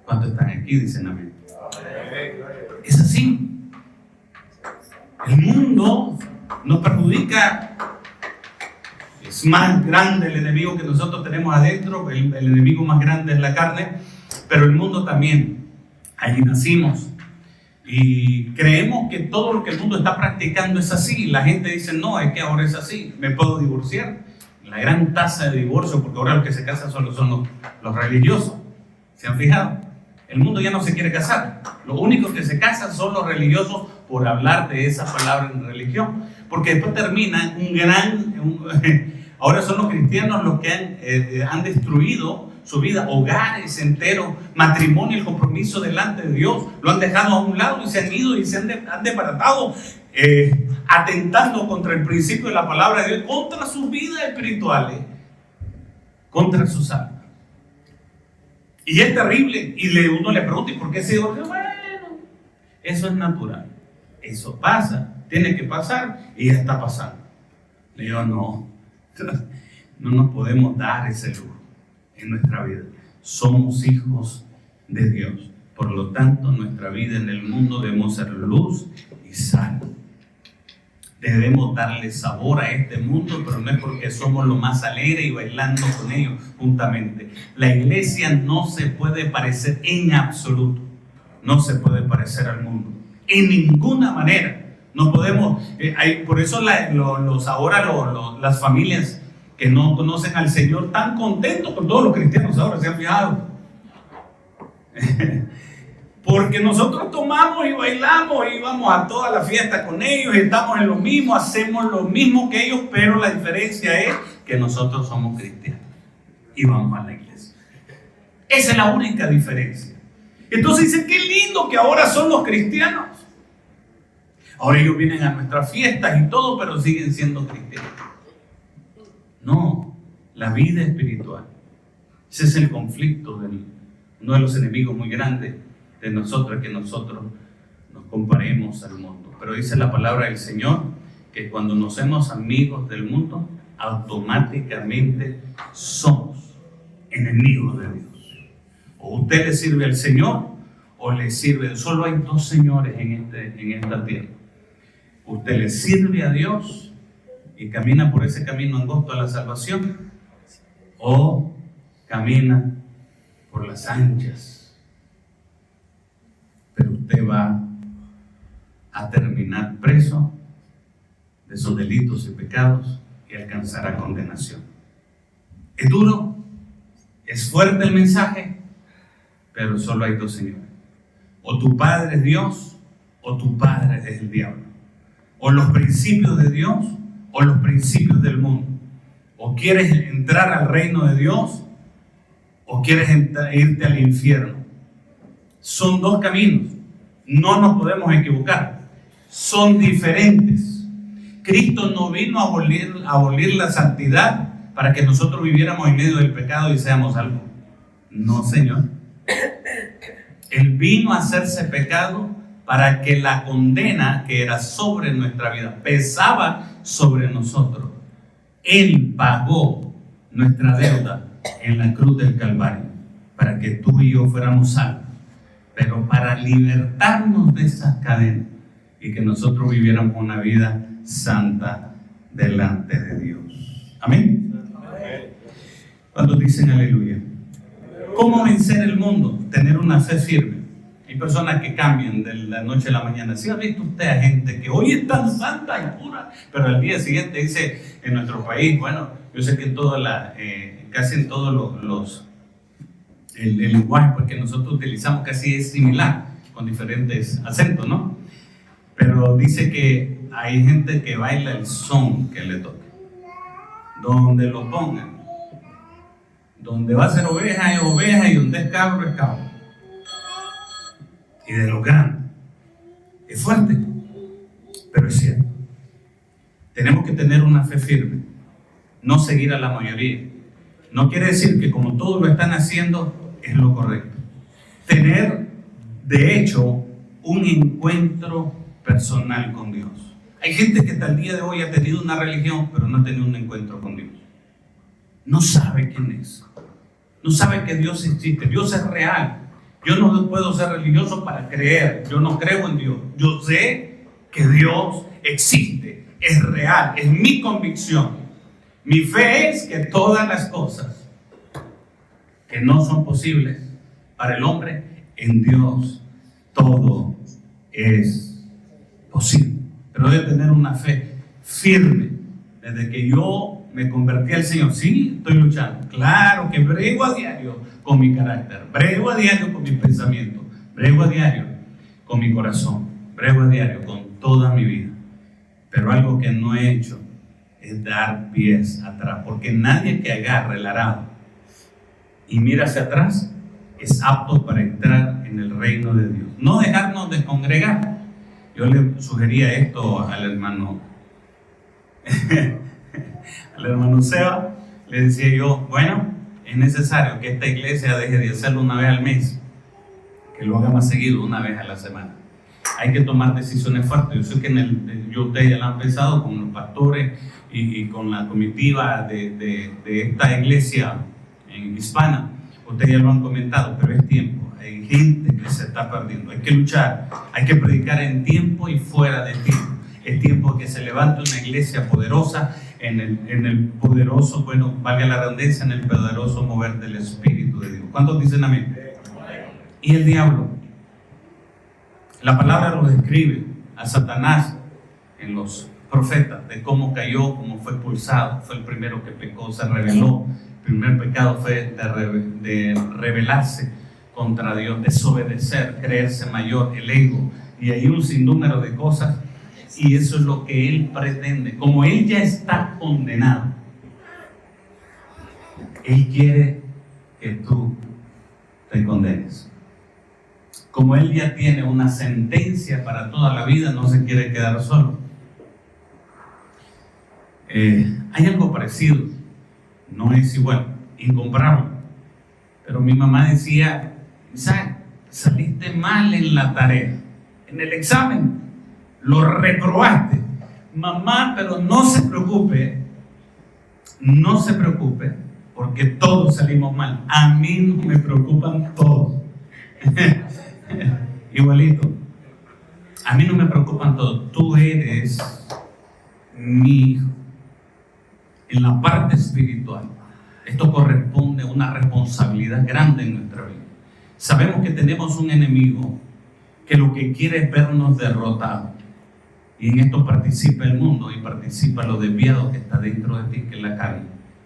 ¿Cuántos están aquí? Dicen amén. Es así. El mundo nos perjudica. Es más grande el enemigo que nosotros tenemos adentro. El enemigo más grande es la carne, pero el mundo también. Allí nacimos y creemos que todo lo que el mundo está practicando es así. La gente dice, no, es que ahora es así, me puedo divorciar. La gran tasa de divorcio, porque ahora los que se casan solo son los religiosos. ¿Se han fijado? El mundo ya no se quiere casar. Los únicos que se casan son los religiosos por hablar de esa palabra en religión. Porque después termina ahora son los cristianos los que han destruido su vida, hogares enteros, matrimonio, el compromiso delante de Dios, lo han dejado a un lado y se han ido y se han desbaratado, atentando contra el principio de la palabra de Dios, contra sus vidas espirituales, contra sus almas. Y es terrible, y uno le pregunta, ¿y por qué se divorció? Bueno, eso es natural, eso pasa, tiene que pasar y ya está pasando. Le digo, no nos podemos dar ese lujo en nuestra vida. Somos hijos de Dios, por lo tanto nuestra vida en el mundo debemos ser luz y sal. Debemos darle sabor a este mundo, pero no es porque somos lo más alegres y bailando con ellos juntamente. La iglesia no se puede parecer en absoluto, no se puede parecer al mundo, en ninguna manera. No podemos, por eso las familias que no conocen al Señor están contentos con todos los cristianos ahora, ¿se han fijado? Porque nosotros tomamos y bailamos y vamos a toda la fiesta con ellos, estamos en lo mismo, hacemos lo mismo que ellos, pero la diferencia es que nosotros somos cristianos y vamos a la iglesia. Esa es la única diferencia. Entonces dicen, qué lindo que ahora son los cristianos. Ahora ellos vienen a nuestras fiestas y todo, pero siguen siendo cristianos. No, la vida espiritual. Ese es el conflicto, uno de los enemigos muy grandes de nosotros, que nosotros nos comparemos al mundo. Pero dice la palabra del Señor que cuando nos hacemos amigos del mundo, automáticamente somos enemigos de Dios. O usted le sirve al Señor o le sirve. Solo hay dos señores en esta tierra. Usted le sirve a Dios y camina por ese camino angosto a la salvación, o camina por las anchas, pero usted va a terminar preso de sus delitos y pecados y alcanzará condenación. Es duro, es fuerte el mensaje, pero solo hay dos señores. O tu padre es Dios, o tu padre es el diablo. O los principios de Dios, o los principios del mundo. O quieres entrar al reino de Dios, o quieres irte al infierno. Son dos caminos, no nos podemos equivocar, son diferentes. Cristo no vino a abolir la santidad para que nosotros viviéramos en medio del pecado y seamos salvos. No, Señor. Él vino a hacerse pecado para que la condena que era sobre nuestra vida pesaba sobre nosotros. Él pagó nuestra deuda en la cruz del Calvario para que tú y yo fuéramos salvos, pero para libertarnos de esas cadenas y que nosotros viviéramos una vida santa delante de Dios. Amén. Cuando dicen aleluya. ¿Cómo vencer el mundo? Tener una fe firme. Hay personas que cambian de la noche a la mañana. ¿Sí ha visto usted a gente que hoy es tan santa y pura, pero al día siguiente dice en nuestro país, bueno, yo sé que en casi en todos el lenguaje porque nosotros utilizamos casi es similar, con diferentes acentos, ¿no? Pero dice que hay gente que baila el son que le toque, donde lo pongan. Donde va a ser oveja es oveja y donde es cabro es cabro. Y de lo grande. Es fuerte, pero es cierto. Tenemos que tener una fe firme, no seguir a la mayoría. No quiere decir que como todos lo están haciendo es lo correcto. Tener, de hecho, un encuentro personal con Dios. Hay gente que hasta el día de hoy ha tenido una religión, pero no ha tenido un encuentro con Dios. No sabe quién es. No sabe que Dios existe. Dios es real. Yo no puedo ser religioso para creer. Yo no creo en Dios. Yo sé que Dios existe. Es real. Es mi convicción. Mi fe es que todas las cosas que no son posibles para el hombre, en Dios todo es posible. Pero debe tener una fe firme. Desde que yo me convertí al Señor, sí, estoy luchando. Claro que brego a diario con mi carácter, brego a diario con mis pensamientos, brego a diario con mi corazón, brego a diario con toda mi vida. Pero algo que no he hecho es dar pies atrás, porque nadie que agarre el arado y mira hacia atrás, es apto para entrar en el reino de Dios. No dejarnos de congregar. Yo le sugería esto al hermano Seba. Le decía yo, bueno, es necesario que esta iglesia deje de hacerlo una vez al mes, que lo haga más seguido, una vez a la semana. Hay que tomar decisiones fuertes. Yo sé que ustedes ya lo han pensado con los pastores y con la comitiva de esta iglesia en hispana. Ustedes ya lo han comentado, pero es tiempo. Hay gente que se está perdiendo. Hay que luchar, hay que predicar en tiempo y fuera de tiempo. Es tiempo que se levante una iglesia poderosa en el poderoso, bueno, valga la redundancia, en el poderoso mover del Espíritu de Dios. ¿Cuántos dicen amén? Y el diablo, la palabra lo describe a Satanás en los profetas, de cómo cayó, cómo fue expulsado. Fue el primero que pecó, se rebeló. El primer pecado fue de rebelarse contra Dios, desobedecer, creerse mayor, el ego, y hay un sinnúmero de cosas. Y eso es lo que él pretende. Como él ya está condenado, él quiere que tú te condenes. Como él ya tiene una sentencia para toda la vida, no se quiere quedar solo. Hay algo parecido, no es igual, incomparable. Pero mi mamá decía, Isaac, saliste mal en la tarea, en el examen. Lo reprobaste. Mamá, pero no se preocupe, porque todos salimos mal. A mí no me preocupan todos. Igualito. A mí no me preocupan todos. Tú eres mi hijo. En la parte espiritual, esto corresponde a una responsabilidad grande en nuestra vida. Sabemos que tenemos un enemigo que lo que quiere es vernos derrotados. Y en esto participa el mundo y participa lo desviado que está dentro de ti, que es la carne,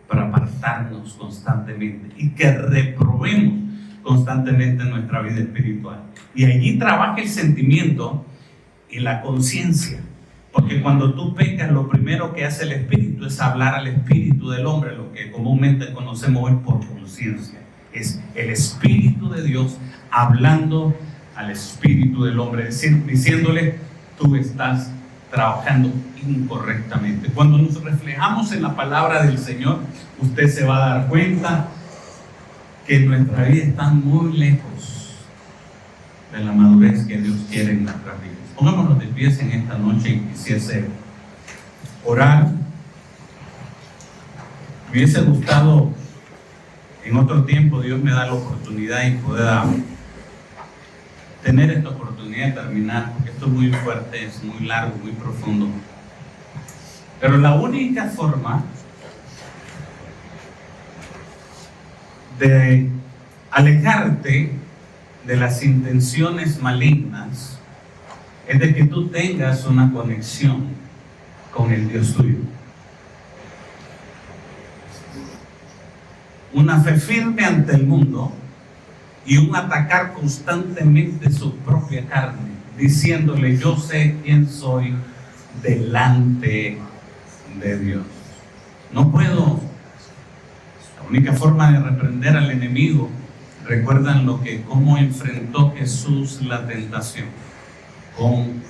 para apartarnos constantemente y que reprobemos constantemente nuestra vida espiritual. Y allí trabaja el sentimiento y la conciencia, porque cuando tú pecas, lo primero que hace el espíritu es hablar al espíritu del hombre, lo que comúnmente conocemos hoy por conciencia. Es el Espíritu de Dios hablando al espíritu del hombre, diciéndole, tú estás trabajando incorrectamente. Cuando nos reflejamos en la palabra del Señor, usted se va a dar cuenta que nuestra vida está muy lejos de la madurez que Dios quiere en nuestra vida. Pongámonos de pies en esta noche y quisiese orar. Me hubiese gustado en otro tiempo, Dios me da la oportunidad y pueda tener esta oportunidad de terminar, porque esto es muy fuerte, es muy largo, muy profundo. Pero la única forma de alejarte de las intenciones malignas es de que tú tengas una conexión con el Dios tuyo. Una fe firme ante el mundo y un atacar constantemente su propia carne, diciéndole, yo sé quién soy delante de Dios. No puedo. La única forma de reprender al enemigo, recuerdan cómo enfrentó Jesús la tentación, con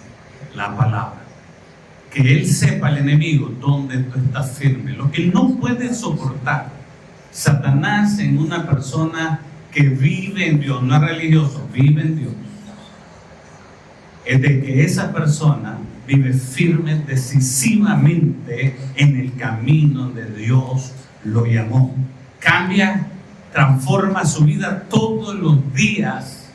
la palabra. Que él sepa, el enemigo, dónde tú estás firme. Lo que no puede soportar Satanás en una persona que vive en Dios, no es religioso, vive en Dios, es de que esa persona vive firme, decisivamente en el camino donde Dios lo llamó. Cambia, transforma su vida todos los días.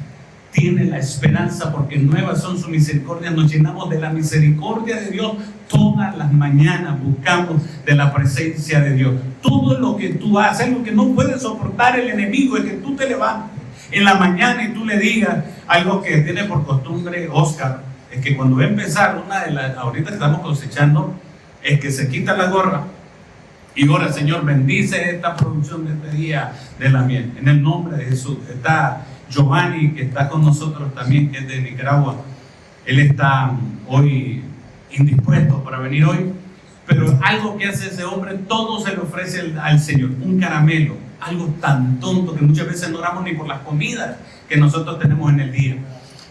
Tiene la esperanza porque nuevas son sus misericordias. Nos llenamos de la misericordia de Dios todas las mañanas. Buscamos de la presencia de Dios. Todo lo que tú haces, lo que no puede soportar el enemigo es que tú te levantes en la mañana y tú le digas algo que tiene por costumbre Oscar. Es que cuando va a empezar ahorita estamos cosechando, es que se quita la gorra y ora, Señor, bendice esta producción de este día de la miel. En el nombre de Jesús. Está Giovanni, que está con nosotros también, que es de Nicaragua. Él está hoy indispuesto para venir hoy, pero algo que hace ese hombre, todo se le ofrece al Señor. Un caramelo, algo tan tonto que muchas veces no oramos ni por las comidas que nosotros tenemos en el día.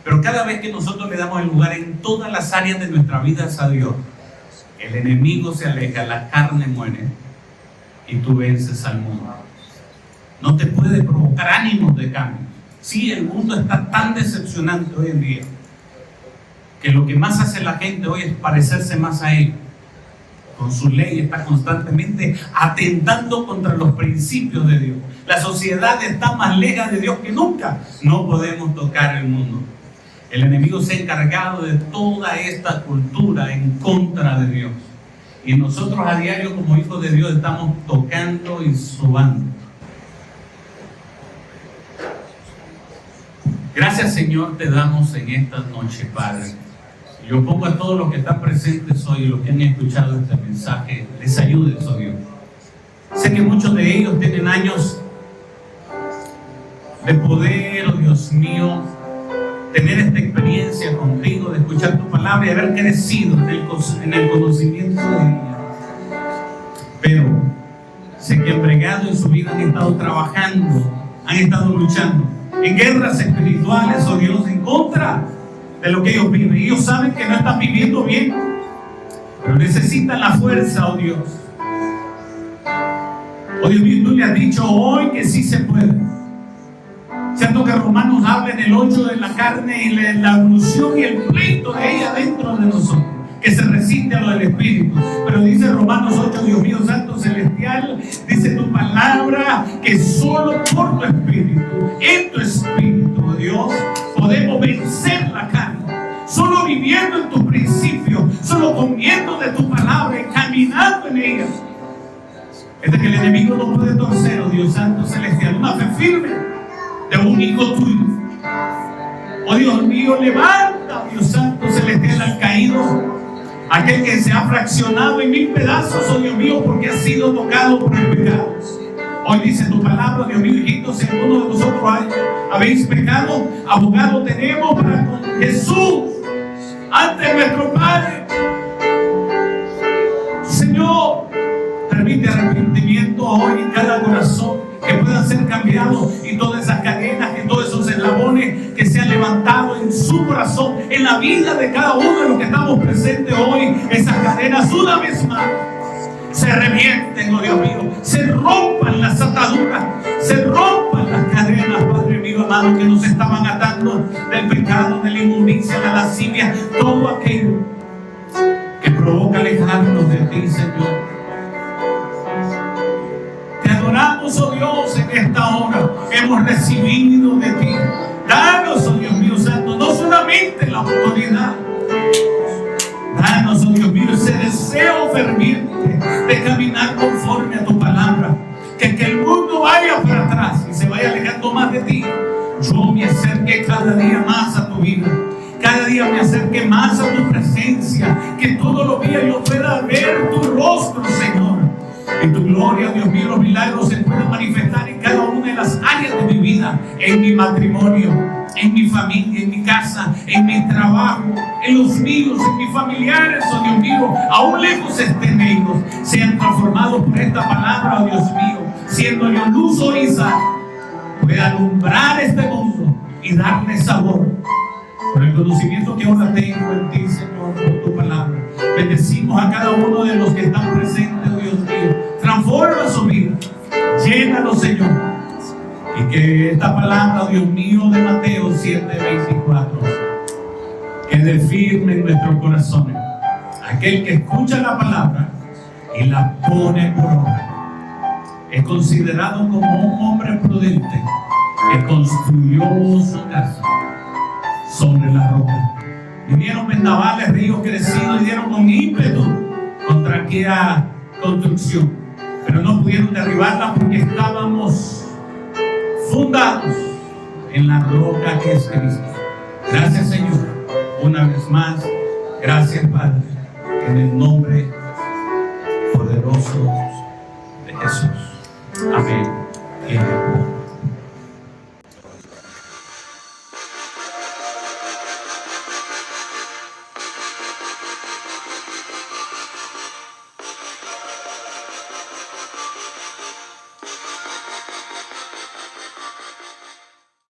Pero cada vez que nosotros le damos el lugar en todas las áreas de nuestra vida a Dios, el enemigo se aleja, la carne muere y tú vences al mundo. No te puede provocar ánimos de cambio. Sí, el mundo está tan decepcionante hoy en día que lo que más hace la gente hoy es parecerse más a él. Con su ley está constantemente atentando contra los principios de Dios. La sociedad está más lejos de Dios que nunca. No podemos tocar el mundo. El enemigo se ha encargado de toda esta cultura en contra de Dios. Y nosotros a diario como hijos de Dios estamos tocando y sobando. Gracias, Señor, te damos en esta noche, Padre. Yo pongo a todos los que están presentes hoy y los que han escuchado este mensaje, les ayudes, oh Dios. Sé que muchos de ellos tienen años de poder, oh Dios mío, tener esta experiencia contigo, de escuchar tu palabra y haber crecido en el conocimiento de ella. Pero sé que embregados en su vida han estado trabajando, han estado luchando en guerras espirituales, oh Dios, en contra de lo que ellos viven. Ellos saben que no están viviendo bien, pero necesitan la fuerza, oh Dios. Oh Dios mío, tú le has dicho hoy que sí se puede. Cierto que Romanos habla en el 8 de la carne y la evolución y el pleito de ella dentro de nosotros, que se resiste a lo del Espíritu. Pero dice Romanos 8, Dios mío, Santo Celestial, dice tu palabra que solo por tu Espíritu, en tu Espíritu, Dios, podemos vencer la carne. Solo viviendo en tus principios, solo comiendo de tu palabra y caminando en ella. Es de que el enemigo no puede torcer, oh Dios Santo Celestial, una fe firme de un hijo tuyo. Oh Dios mío, levanta, Dios Santo Celestial, al caído, aquel que se ha fraccionado en 1000 pedazos, oh Dios mío, porque ha sido tocado por el pecado. Hoy dice tu palabra, Dios mío, hijitos, si alguno de vosotros habéis pecado, abogado tenemos para con Jesús ante nuestro Padre. Señor, permite arrepentimiento hoy en cada corazón, que puedan ser cambiados, y todas esas cadenas, que todos esos eslabones que se han levantado en su corazón, en la vida de cada uno de los que estamos presentes hoy, esas cadenas una vez más se revienten, oh Dios mío, se rompan las ataduras, se rompan las cadenas, Padre mío amado, que nos estaban atando del pecado, de la inmundicia, de la lascivia, todo aquello que provoca alejarnos de ti, Señor. Te adoramos, oh Dios, en esta hora. Hemos recibido de ti. Danos, oh Dios mío santo, no solamente la autoridad. Danos, oh Dios mío, ese deseo ferviente de caminar conforme a tu palabra. Que el mundo vaya para atrás y se vaya alejando más de ti. Yo me acerque cada día más a tu vida. Cada día me acerque más a tu presencia. Que todos los días yo pueda ver tu rostro, Señor. En tu gloria, Dios mío, los milagros se pueden manifestar en cada una de las áreas de mi vida. En mi matrimonio, en mi familia, en mi casa, en mi trabajo, en los míos, en mis familiares, oh Dios mío, aún lejos estén ellos, sean transformados por esta palabra, oh Dios mío, siendo yo luz o sal, pueda alumbrar este mundo y darle sabor. Por el conocimiento que ahora tengo en ti, Señor, por tu palabra. Bendecimos a cada uno de los que están presentes, oh Dios mío. Transforma su vida. Llénalo, Señor. Y que esta palabra, oh Dios mío, de Mateo 7:24, quede firme en nuestros corazones. Aquel que escucha la palabra y la pone por obra es considerado como un hombre prudente que construyó su casa sobre la roca. Vinieron vendavales, ríos crecidos y dieron con ímpetu contra aquella construcción, pero no pudieron derribarla porque estábamos fundados en la roca que es Cristo. Gracias, Señor, una vez más. Gracias, Padre, en el nombre poderoso de Jesús. Amén y amén.